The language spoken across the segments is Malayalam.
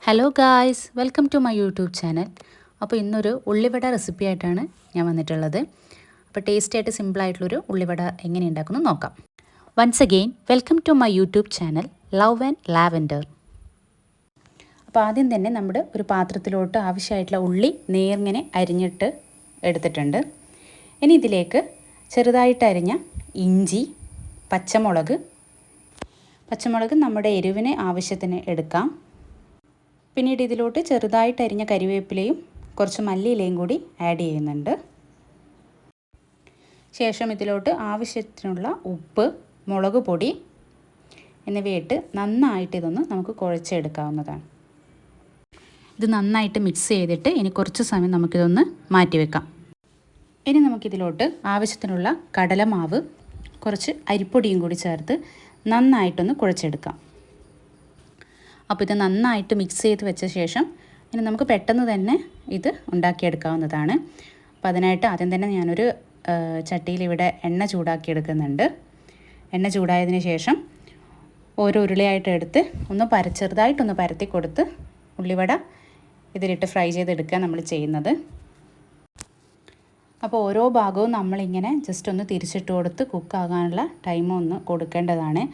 Hello guys, welcome to my YouTube channel. അപ്പോൾ ഇന്നൊരു ഉള്ളിവട റെസിപ്പി ആയിട്ടാണ് ഞാൻ വന്നിട്ടുള്ളത്. അപ്പോൾ ടേസ്റ്റി ആയിട്ട് സിമ്പിളായിട്ടുള്ളൊരു ഉള്ളിവട എങ്ങനെ ഉണ്ടാക്കുന്നു നോക്കാം. Once again welcome to my YouTube channel love and lavender. അപ്പോൾ ആദ്യം തന്നെ നമ്മുടെ ഒരു പാത്രത്തിലോട്ട് ആവശ്യമായിട്ടുള്ള ഉള്ളി നേർങ്ങനെ അരിഞ്ഞിട്ട് എടുത്തിട്ടുണ്ട്. ഇനി ഇതിലേക്ക് ചെറുതായിട്ട് അരിഞ്ഞ ഇഞ്ചി, പച്ചമുളക് നമ്മുടെ എരിവിന് ആവശ്യത്തിന് എടുക്കാം. പിന്നീട് ഇതിലോട്ട് ചെറുതായിട്ട് അരിഞ്ഞ കരിവേപ്പിലയും കുറച്ച് മല്ലിയിലയും കൂടി ആഡ് ചെയ്യുന്നുണ്ട്. ശേഷം ഇതിലോട്ട് ആവശ്യത്തിനുള്ള ഉപ്പ്, മുളക് പൊടി എന്നിവയിട്ട് നന്നായിട്ട് ഇതൊന്ന് നമുക്ക് കുഴച്ചെടുക്കാവുന്നതാണ്. ഇത് നന്നായിട്ട് മിക്സ് ചെയ്തിട്ട് ഇനി കുറച്ച് സമയം നമുക്കിതൊന്ന് മാറ്റി വെക്കാം. ഇനി നമുക്കിതിലോട്ട് ആവശ്യത്തിനുള്ള കടലമാവ്, കുറച്ച് അരിപ്പൊടിയും കൂടി ചേർത്ത് നന്നായിട്ടൊന്ന് കുഴച്ചെടുക്കാം. അപ്പോൾ ഇത് നന്നായിട്ട് മിക്സ് ചെയ്ത് വെച്ച ശേഷം ഇനി നമുക്ക് പെട്ടെന്ന് തന്നെ ഇത് ഉണ്ടാക്കിയെടുക്കാവുന്നതാണ്. അപ്പോൾ അതിനായിട്ട് ആദ്യം തന്നെ ഞാനൊരു ചട്ടിയിൽ ഇവിടെ എണ്ണ ചൂടാക്കിയെടുക്കുന്നുണ്ട്. എണ്ണ ചൂടായതിന് ശേഷം ഓരോ ഉരുളയായിട്ട് എടുത്ത് ചെറുതായിട്ടൊന്ന് പരത്തി കൊടുത്ത് ഉള്ളിവട ഇതിലിട്ട് ഫ്രൈ ചെയ്തെടുക്കുക നമ്മൾ ചെയ്യുന്നത്. അപ്പോൾ ഓരോ ഭാഗവും നമ്മളിങ്ങനെ ജസ്റ്റ് ഒന്ന് തിരിച്ചിട്ട് കൊടുത്ത് കുക്കാകാനുള്ള ടൈം ഒന്ന് കൊടുക്കേണ്ടതാണ്.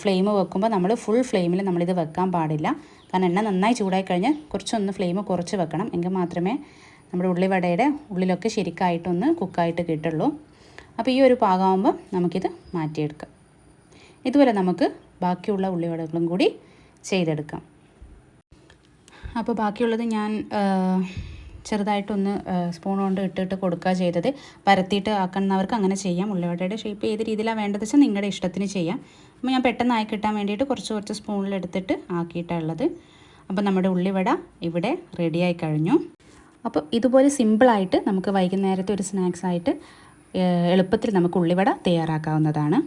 ഫ്ലെയിം വെക്കുമ്പോൾ നമ്മൾ ഫുൾ ഫ്ലെയിമിൽ നമ്മളിത് വെക്കാൻ പാടില്ല. കാരണം എണ്ണ നന്നായി ചൂടായി കഴിഞ്ഞാൽ കുറച്ചൊന്ന് ഫ്ലെയിം കുറച്ച് വെക്കണം. എങ്കിൽ മാത്രമേ നമ്മുടെ ഉള്ളിവടയുടെ ഉള്ളിലൊക്കെ ശരിക്കായിട്ടൊന്ന് കുക്കായിട്ട് കിട്ടുള്ളൂ. അപ്പോൾ ഈ ഒരു പാകമാകുമ്പോൾ നമുക്കിത് മാറ്റിയെടുക്കാം. ഇതുപോലെ നമുക്ക് ബാക്കിയുള്ള ഉള്ളിവടകളും കൂടി ചെയ്തെടുക്കാം. അപ്പോൾ ബാക്കിയുള്ളത് ഞാൻ ചെറുതായിട്ടൊന്ന് സ്പൂൺ കൊണ്ട് ഇട്ടിട്ട് കൊടുക്കുക ചെയ്തത്. പരത്തിയിട്ട് ആക്കുന്നവർക്ക് അങ്ങനെ ചെയ്യാം. ഉള്ളിവടയുടെ ഷേപ്പ് ഏത് രീതിയിലാണ് വേണ്ടത് വെച്ചാൽ നിങ്ങളുടെ ഇഷ്ടത്തിന് ചെയ്യാം. അപ്പോൾ ഞാൻ പെട്ടെന്ന് ആയി കിട്ടാൻ വേണ്ടിയിട്ട് കുറച്ച് സ്പൂണിലെടുത്തിട്ട് ആക്കിയിട്ടുള്ളത്. അപ്പോൾ നമ്മുടെ ഉള്ളിവട ഇവിടെ റെഡിയായി കഴിഞ്ഞു. അപ്പോൾ ഇതുപോലെ സിമ്പിളായിട്ട് നമുക്ക് വൈകുന്നേരത്തെ ഒരു സ്നാക്സ് ആയിട്ട് എളുപ്പത്തിൽ നമുക്ക് ഉള്ളിവട തയ്യാറാക്കാവുന്നതാണ്.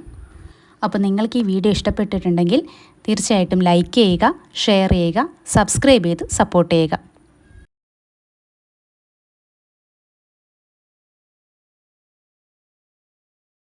അപ്പോൾ നിങ്ങൾക്ക് ഈ വീഡിയോ ഇഷ്ടപ്പെട്ടിട്ടുണ്ടെങ്കിൽ തീർച്ചയായിട്ടും ലൈക്ക് ചെയ്യുക, ഷെയർ ചെയ്യുക, സബ്സ്ക്രൈബ് ചെയ്ത് സപ്പോർട്ട് ചെയ്യുക.